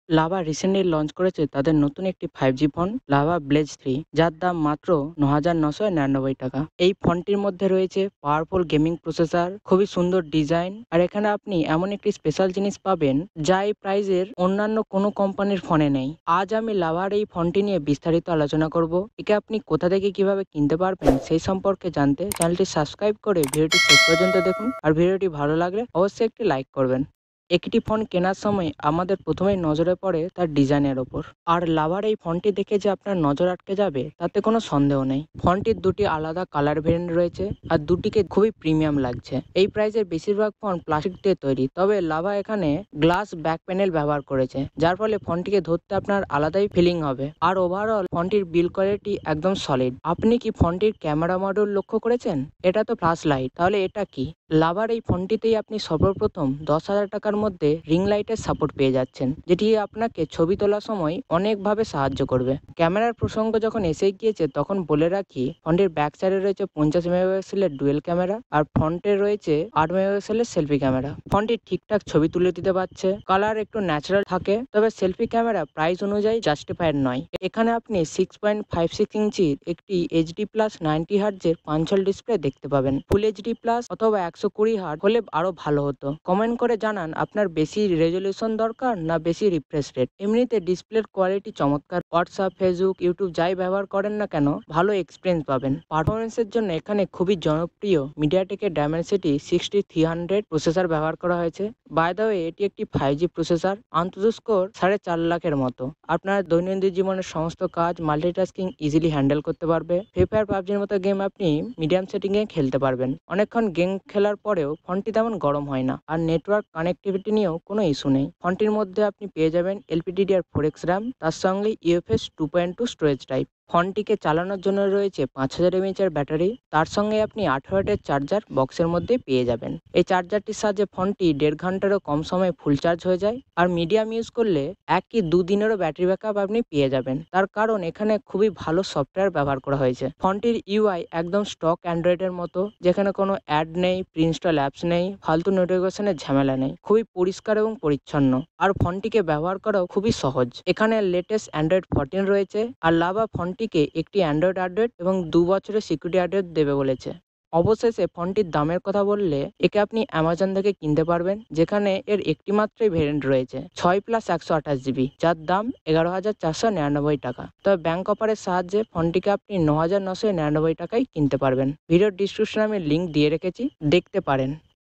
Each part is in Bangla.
লাভা রিসেন্টলি লঞ্চ করেছে তাদের নতুন একটি 5G ফোন লাভা ব্লেজ 3, যার দাম মাত্র ৯,৯৯৯ টাকা। এই ফোনটির মধ্যে রয়েছে পাওয়ারফুল গেমিং প্রসেসর, খুবই সুন্দর ডিজাইন, আর এখানে আপনি এমন একটি স্পেশাল জিনিস পাবেন যা এই প্রাইজের অন্যান্য কোনো কোম্পানির ফোনে নেই। আজ আমি লাভার এই ফোনটি নিয়ে বিস্তারিত আলোচনা করব। একে আপনি কোথা থেকে কিভাবে কিনতে পারবেন সেই সম্পর্কে জানতে চ্যানেলটি সাবস্ক্রাইব করে ভিডিওটি শেষ পর্যন্ত দেখুন, আর ভিডিওটি ভালো লাগলে অবশ্যই একটি লাইক করবেন। একটি ফোন কেনার সময় আমাদের প্রথমেই নজরে পড়ে তার ডিজাইনের ওপর, আর লাভার এই ফোনটি দেখে যে আপনার নজর আটকে যাবে তাতে কোনো সন্দেহ নেই। ফোনটির দুটি আলাদা কালার ভেরিয়েন্ট রয়েছে আর দুটিকে খুবই প্রিমিয়াম লাগছে। এই প্রাইজের বেশিরভাগ ফোন প্লাস্টিক দিয়ে তৈরি, তবে লাভা এখানে গ্লাস ব্যাক প্যানেল ব্যবহার করেছে, যার ফলে ফোনটিকে ধরতে আপনার আলাদাই ফিলিং হবে। আর ওভারঅল ফোনটির বিল্ড কোয়ালিটি একদম সলিড। আপনি কি ফোনটির ক্যামেরা মডিউল লক্ষ্য করেছেন? এটা তো ফ্ল্যাশ লাইট, তাহলে এটা কি? লাভার এই ফোনটিতেই আপনি সর্বপ্রথম 10,000 টাকার মধ্যে রিং লাইটের সাপোর্ট পেয়ে যাচ্ছেন, যেটি আপনাকে ছবি তোলার সময় অনেকভাবে সাহায্য করবে। ক্যামেরার প্রসঙ্গ যখন এসে গিয়েছে তখন বলে রাখি, ফোনটির ব্যাক সাইডে রয়েছে 50 মেগাপিক্সেলের ডুয়েল ক্যামেরা আর ফ্রন্টে রয়েছে 8 মেগাপিক্সেলের সেলফি ক্যামেরা। ফোনটি ঠিকঠাক ছবি তুলে দিতে পারছে, কালার একটু ন্যাচারাল থাকে, তবে সেলফি ক্যামেরা প্রাইস অনুযায়ী জাস্টিফাইড নয়। এখানে আপনি 6.56 ইঞ্চির একটি HD প্লাস 90 হার্টজের পাঞ্চল ডিসপ্লে দেখতে পাবেন। ফুল HD প্লাস অথবা 120 হার্টজ হলে আরো ভালো হতো। কমেন্ট করে জানান আপনার বেশি রেজলিউশন দরকার না বেশি রিফ্রেশ রেট। এমনিতে ডিসপ্লের কোয়ালিটি চমৎকার। হোয়াটসঅ্যাপ, ফেসবুক, ইউটিউব যাই ব্যবহার করেন না কেন ভালো এক্সপিরিয়েন্স পাবেন। পারফরমেন্সের জন্য এখানে খুবই জনপ্রিয় মিডিয়াটেকের ডায়মেনসিটি 6300 প্রসেসর ব্যবহার করা হয়েছে। বাই দ্য ওয়ে, এটি একটি 5G প্রসেসর। আন্তঃ স্কোর 4.5 লাখের মতো। আপনার দৈনন্দিন জীবনের সমস্ত কাজ মাল্টিটাস্কিং ইজিলি হ্যান্ডেল করতে পারবে। ফ্রি ফায়ার, পাবজির মতো গেম আপনি মিডিয়াম সেটিংয়ে খেলতে পারবেন। অনেকক্ষণ গেম খেলার পরেও ফোনটি তেমন গরম হয় না, আর নেটওয়ার্ক কানেক্টিভিটি নিয়েও কোনো ইস্যু নেই। ফোনটির মধ্যে আপনি পেয়ে যাবেন LPDDR4X RAM, তার সঙ্গে UFS 2.2 স্টোরেজ টাইপ। ফোনটিকে চালানোর জন্য রয়েছে 5000 mAh ব্যাটারি, তার সঙ্গে আপনি 8 ওয়াটের চার্জার বক্সের মধ্যে পেয়ে যাবেন। এই চার্জারটির সাহায্যে ফোনটি 1.5 ঘন্টারও কম সময়ে ফুল চার্জ হয়ে যায়, আর মিডিয়াম ইউজ করলে 1 কি 2 দিনেরও ব্যাটারি ব্যাকআপ আপনি পেয়ে যাবেন। তার কারণ এখানে খুবই ভালো সফটওয়্যার ব্যবহার করা হয়েছে। ফোনটির UI একদম স্টক অ্যান্ড্রয়েডের মতো, যেখানে কোনো অ্যাড নেই, প্রিইনস্টল অ্যাপস নেই, ফালতু নোটিফিকেশনের ঝামেলা নেই। খুবই পরিষ্কার এবং পরিচ্ছন্ন, আর ফোনটিকে ব্যবহার করাও খুবই সহজ। এখানে লেটেস্ট অ্যান্ড্রয়েড 14 রয়েছে, আর লাভা ফোনটিকে একটি অ্যান্ড্রয়েড আপডেট এবং 2 বছরের সিকিউরিটি আপডেট দেবে বলেছে। অবশেষে ফোনটির দামের কথা বললে, একে আপনি অ্যামাজন থেকে কিনতে পারবেন, যেখানে এর একটি মাত্রই ভেরিয়েন্ট রয়েছে 6+128GB, যার দাম 11,499 টাকা। তবে ব্যাংক অফারের সাহায্যে ফোনটিকে আপনি 9,999 টাকায় কিনতে পারবেন। ভিডিওর ডিসক্রিপশনে আমি লিঙ্ক দিয়ে রেখেছি, দেখতে পারেন।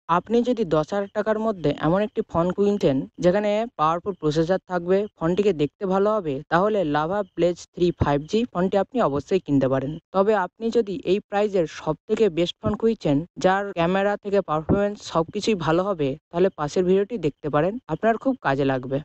আপনি যদি 10,000 টাকার মধ্যে এমন একটি ফোন কিনছেন যেখানে পাওয়ারফুল প্রসেসর থাকবে, ফোনটিকে দেখতে ভালো হবে, তাহলে লাভা ব্লেজ 3 5G ফোনটি আপনি অবশ্যই কিনতে পারেন। তবে আপনি যদি এই প্রাইজের সব থেকে বেস্ট ফোন খুঁজছেন, যার ক্যামেরা থেকে পারফরমেন্স সবকিছুই ভালো হবে, তাহলে পাশের ভিডিওটি দেখতে পারেন, আপনার খুব কাজে লাগবে।